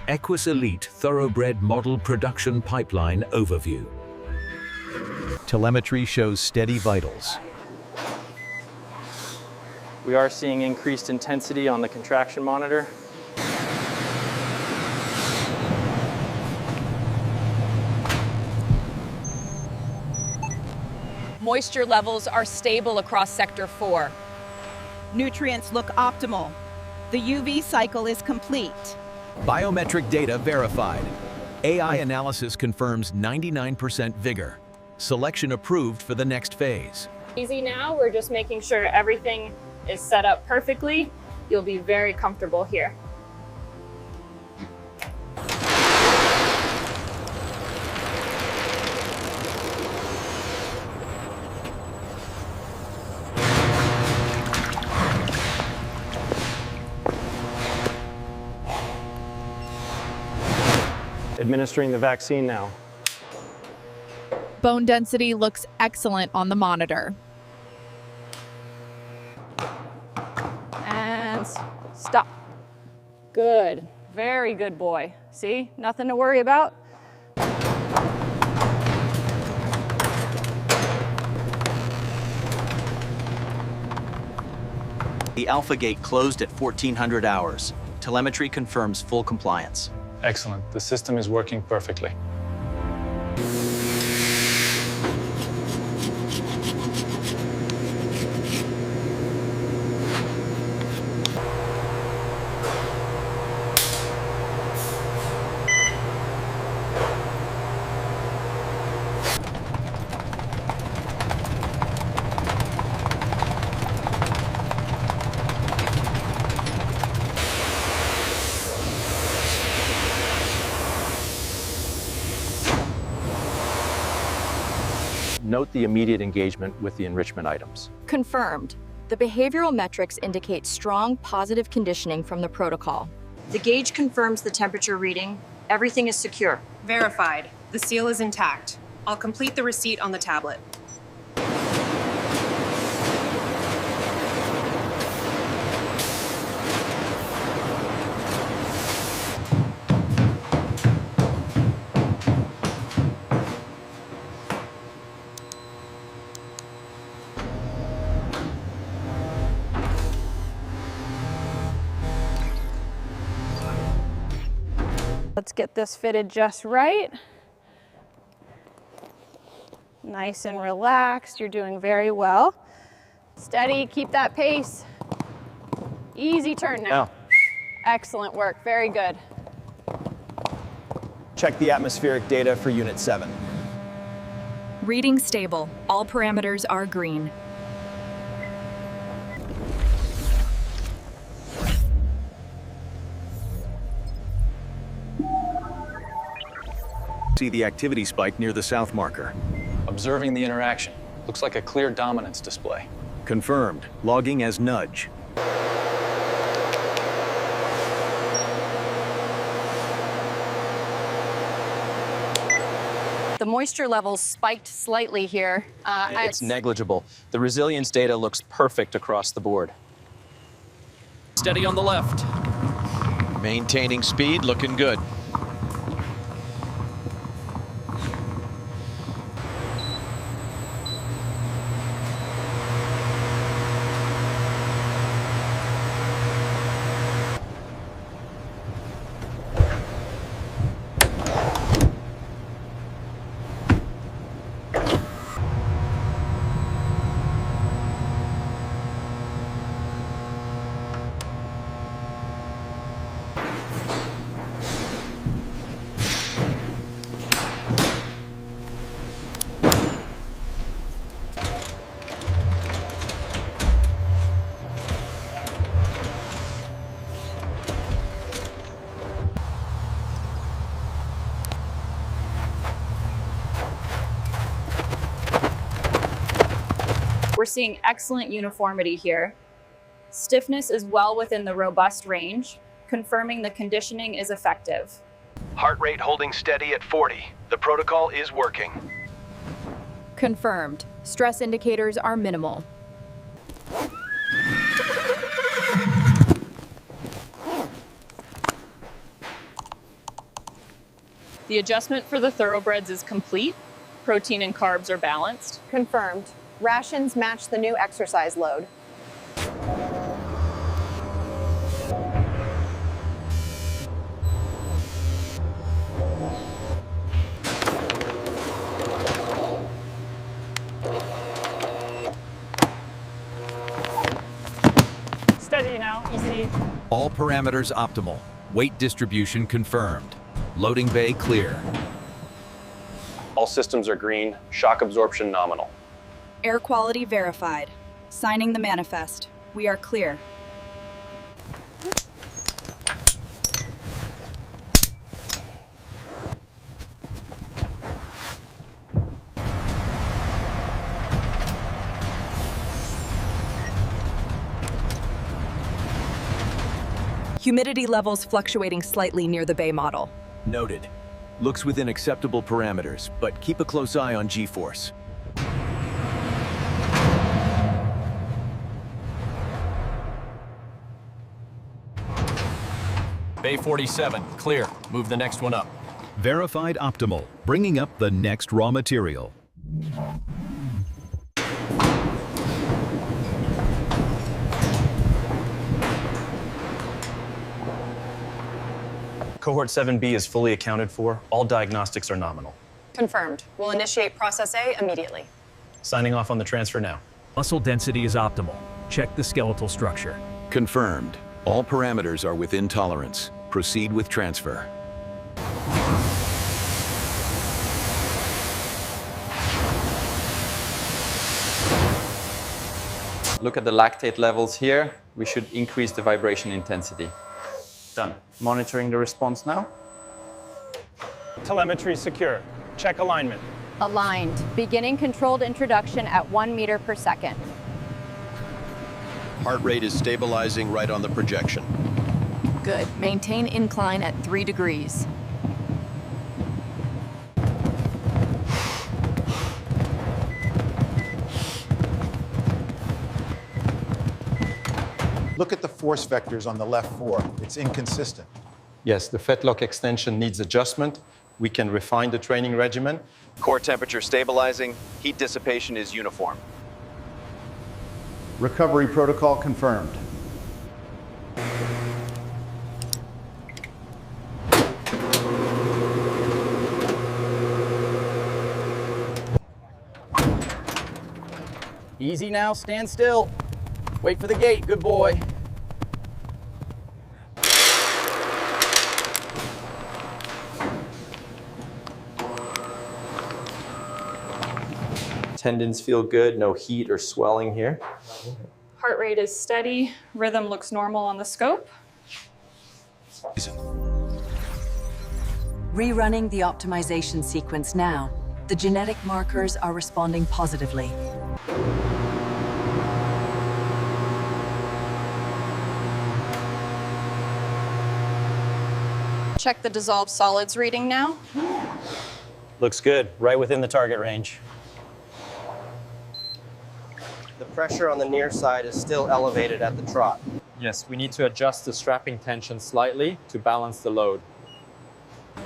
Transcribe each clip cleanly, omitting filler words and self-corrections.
Equus Elite Thoroughbred Model Production Pipeline Overview. Telemetry shows steady vitals. We are seeing increased intensity on the contraction monitor. Moisture levels are stable across Sector 4. Nutrients look optimal. The UV cycle is complete. Biometric data verified. AI analysis confirms 99% vigor. Selection approved for the next phase. Easy now, we're just making sure everything is set up perfectly. You'll be very comfortable here. Administering the vaccine now. Bone density looks excellent on the monitor. And stop. Good. Very good boy. See? Nothing to worry about. The Alpha Gate closed at 1400 hours. Telemetry confirms full compliance. Excellent. The system is working perfectly. Note the immediate engagement with the enrichment items. Confirmed. The behavioral metrics indicate strong positive conditioning from the protocol. The gauge confirms the temperature reading. Everything is secure. Verified. The seal is intact. I'll complete the receipt on the tablet. Let's get this fitted just right. Nice and relaxed. You're doing very well. Steady, keep that pace. Easy turn now. Excellent work, very good. Check the atmospheric data for Unit 7. Reading stable. All parameters are green. See the activity spike near the south marker. Observing the interaction. Looks like a clear dominance display. Confirmed. Logging as nudge. The moisture levels spiked slightly here. It's negligible. The resilience data looks perfect across the board. Steady on the left. Maintaining speed, looking good. We're seeing excellent uniformity here. Stiffness is well within the robust range, confirming the conditioning is effective. Heart rate holding steady at 40. The protocol is working. Confirmed. Stress indicators are minimal. The adjustment for the Thoroughbreds is complete. Protein and carbs are balanced. Confirmed. Rations match the new exercise load. Steady now, easy. All parameters optimal. Weight distribution confirmed. Loading bay clear. All systems are green, shock absorption nominal. Air quality verified. Signing the manifest. We are clear. Humidity levels fluctuating slightly near the bay model. Noted. Looks within acceptable parameters, but keep a close eye on G-force. Bay 47, clear. Move the next one up. Verified optimal, bringing up the next raw material. Cohort 7B is fully accounted for. All diagnostics are nominal. Confirmed. We'll initiate Process A immediately. Signing off on the transfer now. Muscle density is optimal. Check the skeletal structure. Confirmed. All parameters are within tolerance. Proceed with transfer. Look at the lactate levels here. We should increase the vibration intensity. Done. Monitoring the response now. Telemetry secure. Check alignment. Aligned. Beginning controlled introduction at 1 meter per second. Heart rate is stabilizing right on the projection. Good. Maintain incline at 3 degrees. Look at the force vectors on the left fore. It's inconsistent. Yes, the fetlock extension needs adjustment. We can refine the training regimen. Core temperature stabilizing. Heat dissipation is uniform. Recovery protocol confirmed. Easy now, stand still. Wait for the gate, good boy. Tendons feel good, no heat or swelling here. Heart rate is steady. Rhythm looks normal on the scope. Rerunning the optimization sequence now. The genetic markers are responding positively. Check the dissolved solids reading now. Looks good. Right within the target range. The pressure on the near side is still elevated at the trot. Yes, we need to adjust the strapping tension slightly to balance the load.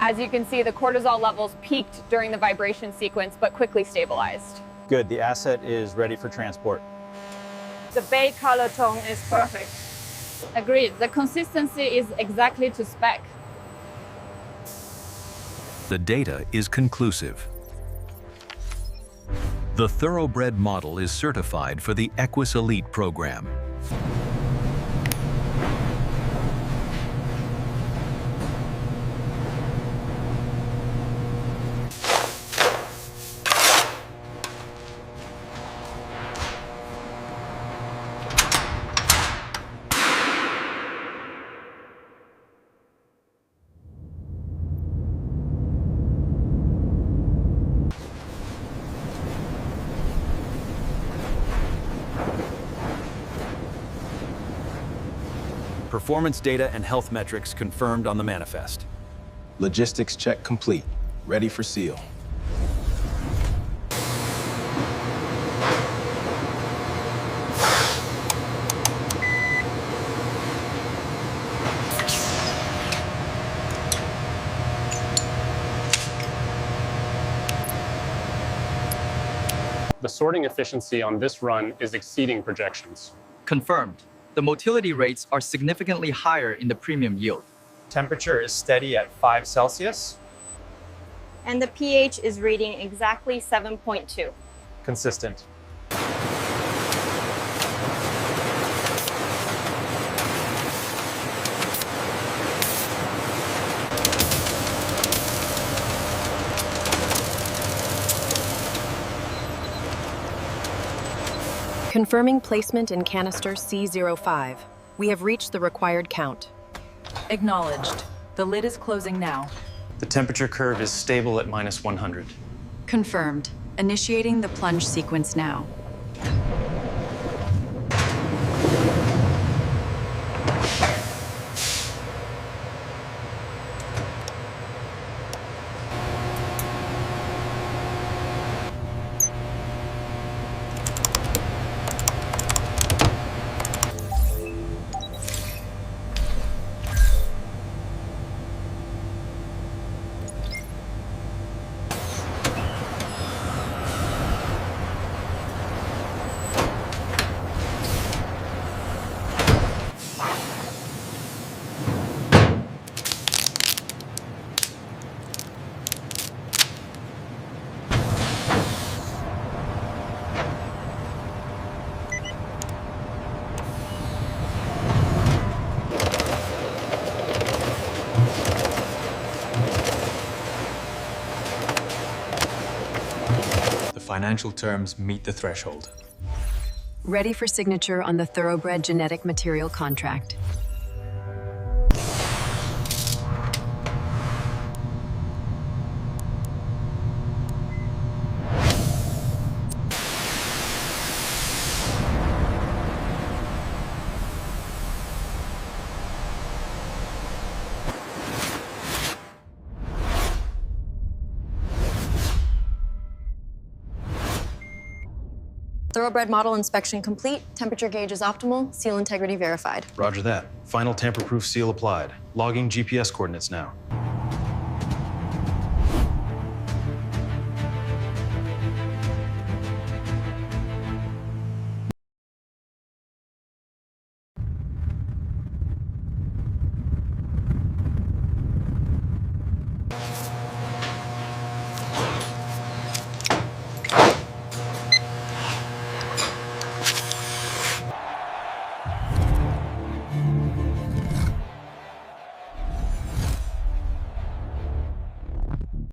As you can see, the cortisol levels peaked during the vibration sequence, but quickly stabilized. Good. The asset is ready for transport. The bay color tone is perfect. Agreed. The consistency is exactly to spec. The data is conclusive. The Thoroughbred model is certified for the Equus Elite Program. Performance data and health metrics confirmed on the manifest. Logistics check complete. Ready for seal. The sorting efficiency on this run is exceeding projections. Confirmed. The motility rates are significantly higher in the premium yield. Temperature is steady at 5 Celsius. And the pH is reading exactly 7.2. Consistent. Confirming placement in canister C05. We have reached the required count. Acknowledged. The lid is closing now. The temperature curve is stable at -100. Confirmed. Initiating the plunge sequence now. Financial terms meet the threshold. Ready for signature on the Thoroughbred genetic material contract. Thoroughbred model inspection complete. Temperature gauge is optimal. Seal integrity verified. Roger that. Final tamper-proof seal applied. Logging GPS coordinates now.